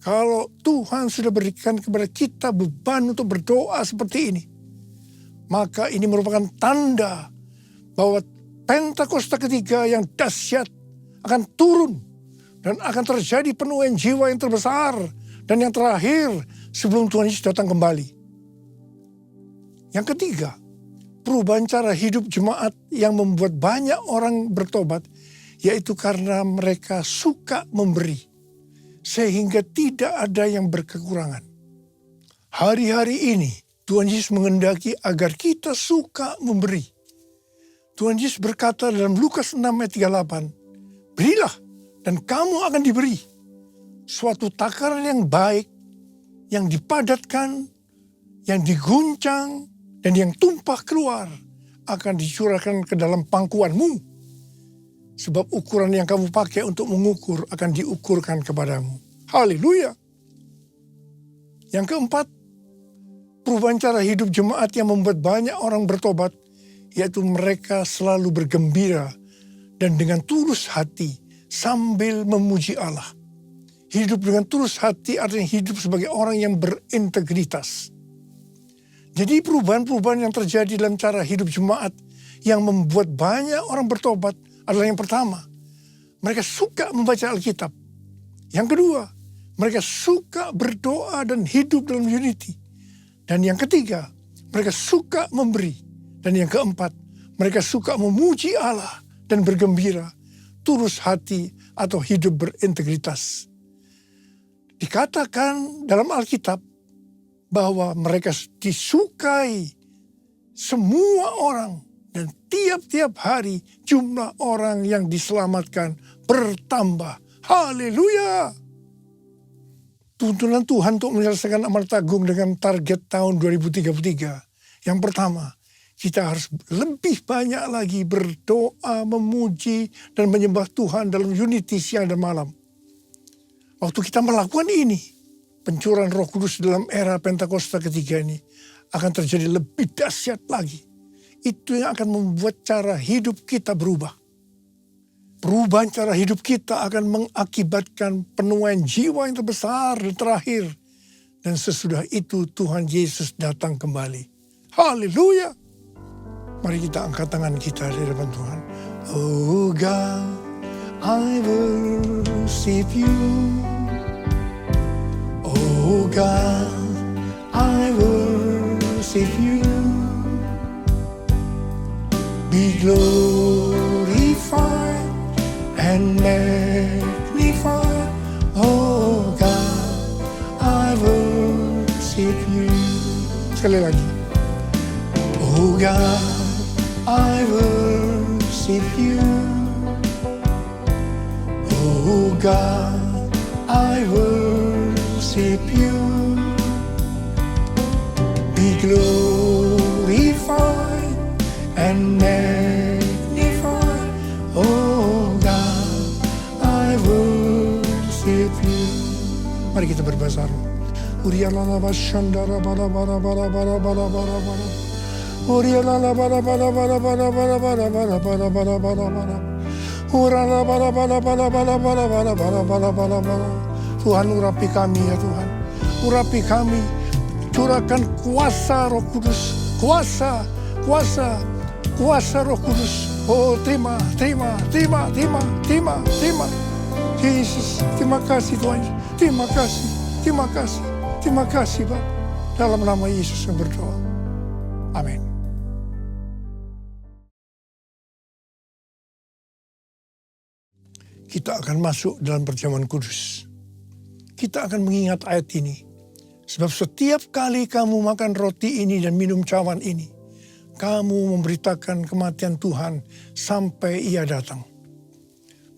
kalau Tuhan sudah berikan kepada kita beban untuk berdoa seperti ini, maka ini merupakan tanda bahwa Pentakosta ketiga yang dahsyat akan turun. Dan akan terjadi penuaian jiwa yang terbesar dan yang terakhir sebelum Tuhan Yesus datang kembali. Yang ketiga, perubahan cara hidup jemaat yang membuat banyak orang bertobat, yaitu karena mereka suka memberi, sehingga tidak ada yang berkekurangan. Hari-hari ini Tuhan Yesus menghendaki agar kita suka memberi. Tuhan Yesus berkata dalam Lukas 6 ayat 38, berilah dan kamu akan diberi. Suatu takaran yang baik, yang dipadatkan, yang diguncang, dan yang tumpah keluar akan dicurahkan ke dalam pangkuanmu. Sebab ukuran yang kamu pakai untuk mengukur akan diukurkan kepadamu. Haleluya. Yang keempat, perubahan cara hidup jemaat yang membuat banyak orang bertobat, yaitu mereka selalu bergembira dan dengan tulus hati sambil memuji Allah. Hidup dengan tulus hati artinya hidup sebagai orang yang berintegritas. Jadi perubahan-perubahan yang terjadi dalam cara hidup jemaat yang membuat banyak orang bertobat adalah yang pertama, mereka suka membaca Alkitab. Yang kedua, mereka suka berdoa dan hidup dalam unity. Dan yang ketiga, mereka suka memberi. Dan yang keempat, mereka suka memuji Allah dan bergembira, tulus hati atau hidup berintegritas. Dikatakan dalam Alkitab bahwa mereka disukai semua orang dan tiap-tiap hari jumlah orang yang diselamatkan bertambah. Haleluya! Tuntunan Tuhan untuk menyelesaikan amal agung dengan target tahun 2033. Yang pertama, kita harus lebih banyak lagi berdoa, memuji, dan menyembah Tuhan dalam unity siang dan malam. Waktu kita melakukan ini, pencurahan Roh Kudus dalam era Pentakosta ketiga ini akan terjadi lebih dahsyat lagi. Itu yang akan membuat cara hidup kita berubah. Perubahan cara hidup kita akan mengakibatkan penuaian jiwa yang terbesar dan terakhir. Dan sesudah itu Tuhan Yesus datang kembali. Haleluya! Mari kita angkat tangan kita di depan Tuhan. Oh God, I worship you. Oh God, I worship you. Be glorified and magnified. Oh God, I worship you. Sekali lagi. Oh God, I worship you. Oh God, I worship you. Be glorified and magnified. Oh God, I worship you. Mari kita berbahasa roh. Urialala bashandara bara bara bara bara bara bara bara. Urialala bara bara bara bara bara bara bara bara bara bara bara. Urala bara bara bara bara bara bara bara bara bara bara. Tuhan urapi kami ya Tuhan. Urapi kami. Curahkan kuasa Roh Kudus. Kuasa, kuasa, kuasa Roh Kudus. Oh terima, terima, terima, terima, terima, terima. Yesus, terima kasih Tuhan. Terima kasih, terima kasih, terima kasih Bapak. Dalam nama Yesus yang berdoa. Amin. Kita akan masuk dalam perjamuan kudus. Kita akan mengingat ayat ini. Sebab setiap kali kamu makan roti ini dan minum cawan ini, kamu memberitakan kematian Tuhan sampai Ia datang.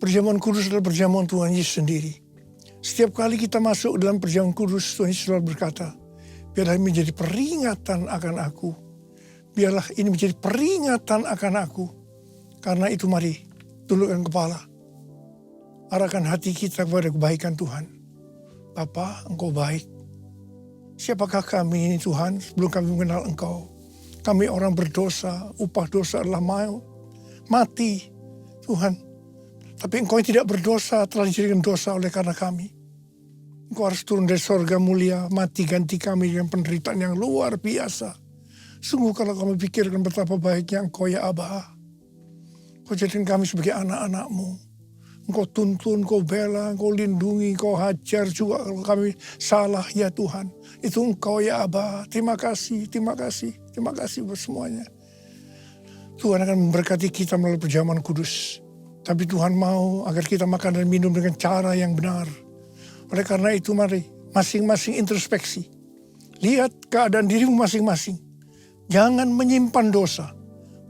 Perjamuan kudus adalah perjamuan Tuhan Yesus sendiri. Setiap kali kita masuk dalam perjamuan kudus, Tuhan Yesus selalu berkata, biarlah ini menjadi peringatan akan aku. Biarlah ini menjadi peringatan akan aku. Karena itu mari, tundukkan kepala. Arahkan hati kita kepada kebaikan Tuhan. Bapa, Engkau baik. Siapakah kami ini Tuhan sebelum kami mengenal Engkau? Kami orang berdosa, upah dosa adalah maut, mati Tuhan. Tapi Engkau yang tidak berdosa telah dijadikan dosa oleh karena kami. Engkau harus turun dari sorga mulia, mati ganti kami dengan penderitaan yang luar biasa. Sungguh kalau kami pikirkan betapa baiknya Engkau ya Aba. Kau jadikan kami sebagai anak-anak-Mu. Engkau tuntun, Engkau bela, Engkau lindungi, Engkau hajar juga kalau kami salah ya Tuhan. Itu Engkau ya Aba. Terima kasih buat semuanya. Tuhan akan memberkati kita melalui perjamuan kudus. Tapi Tuhan mau agar kita makan dan minum dengan cara yang benar. Oleh karena itu mari masing-masing introspeksi. Lihat keadaan dirimu masing-masing. Jangan menyimpan dosa.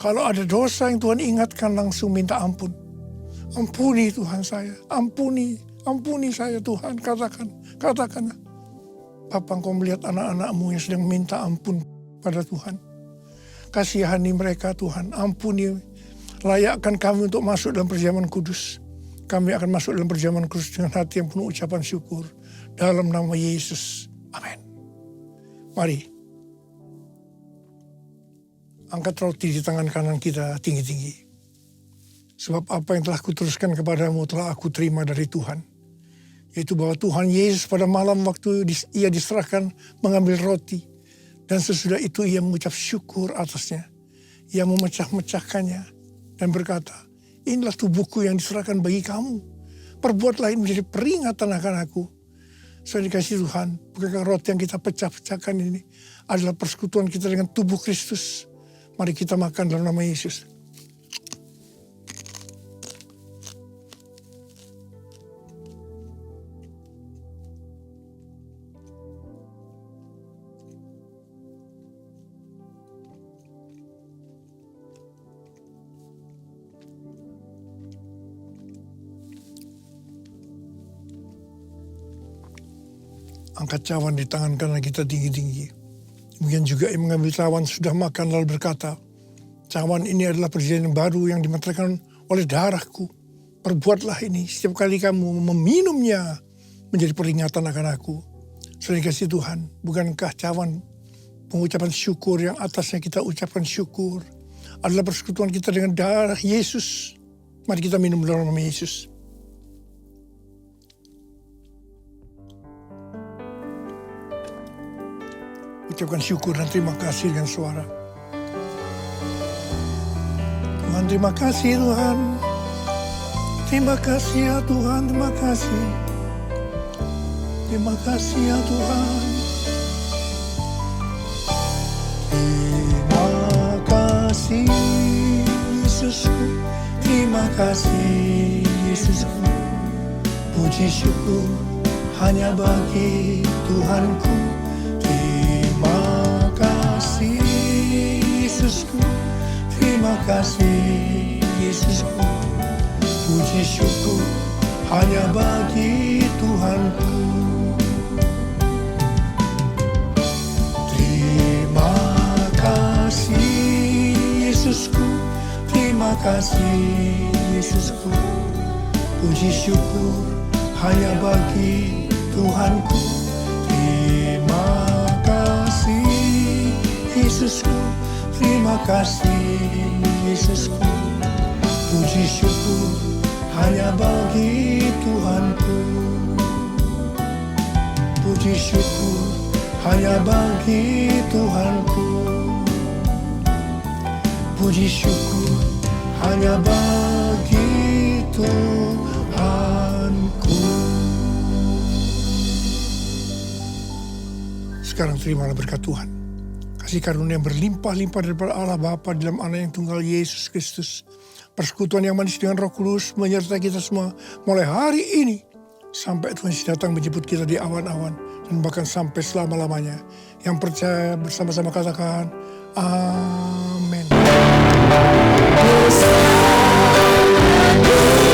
Kalau ada dosa yang Tuhan ingatkan, langsung minta ampun. Ampuni Tuhan saya, ampuni saya Tuhan, katakan. Bapa, Engkau melihat anak-anak-Mu yang sedang minta ampun pada Tuhan. Kasihani mereka Tuhan, ampuni. Layakkan kami untuk masuk dalam perjamuan kudus. Kami akan masuk dalam perjamuan kudus dengan hati yang penuh ucapan syukur. Dalam nama Yesus, amin. Mari, angkat roti di tangan kanan kita tinggi-tinggi. Sebab apa yang telah kuteruskan kepadamu telah aku terima dari Tuhan. Yaitu bahwa Tuhan Yesus pada malam waktu ia diserahkan mengambil roti. Dan sesudah itu ia mengucap syukur atasnya. Ia memecah-mecahkannya dan berkata, inilah tubuhku yang diserahkan bagi kamu. Perbuatlah ini menjadi peringatan akan aku. Saya dikasih Tuhan, bukankah roti yang kita pecah-pecahkan ini adalah persekutuan kita dengan tubuh Kristus. Mari kita makan dalam nama Yesus. Angkat cawan di tangan kanan kita tinggi-tinggi. Demikian juga yang mengambil cawan sudah makan lalu berkata, cawan ini adalah perjanjian baru yang dimeteraikan oleh darahku. Perbuatlah ini setiap kali kamu meminumnya menjadi peringatan akan aku. Saudara dikasihi Tuhan, bukankah cawan pengucapan syukur yang atasnya kita ucapkan syukur adalah persekutuan kita dengan darah Yesus. Mari kita minum dalam nama Yesus. Ucapkan syukur dan terima kasih dengan suara. Tuhan, terima kasih Tuhan. Terima kasih ya Tuhan, terima kasih. Terima kasih ya Tuhan. Terima kasih Yesusku. Terima kasih Yesusku. Puji syukur hanya bagi Tuhanku. Terima kasih Yesusku, terima kasih Yesusku. Puji syukur hanya bagi Tuhanku. Terima kasih Yesusku, terima kasih Yesusku. Puji syukur hanya bagi Tuhanku. Terima kasih Yesusku, terima kasih Yesusku. Puji syukur hanya bagi Tuhanku. Puji syukur hanya bagi Tuhanku. Puji syukur hanya bagi Tuhanku. Sekarang terimalah berkat Tuhan. Kasih karunia yang berlimpah-limpah daripada Allah Bapa dalam Anak yang tunggal Yesus Kristus. Persekutuan yang manis dengan Roh Kudus menyertai kita semua mulai hari ini sampai Tuhan Yesus datang menjemput kita di awan-awan dan bahkan sampai selama-lamanya. Yang percaya bersama-sama katakan amin. Besar anugerah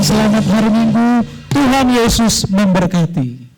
selamat hari Minggu. Tuhan Yesus memberkati.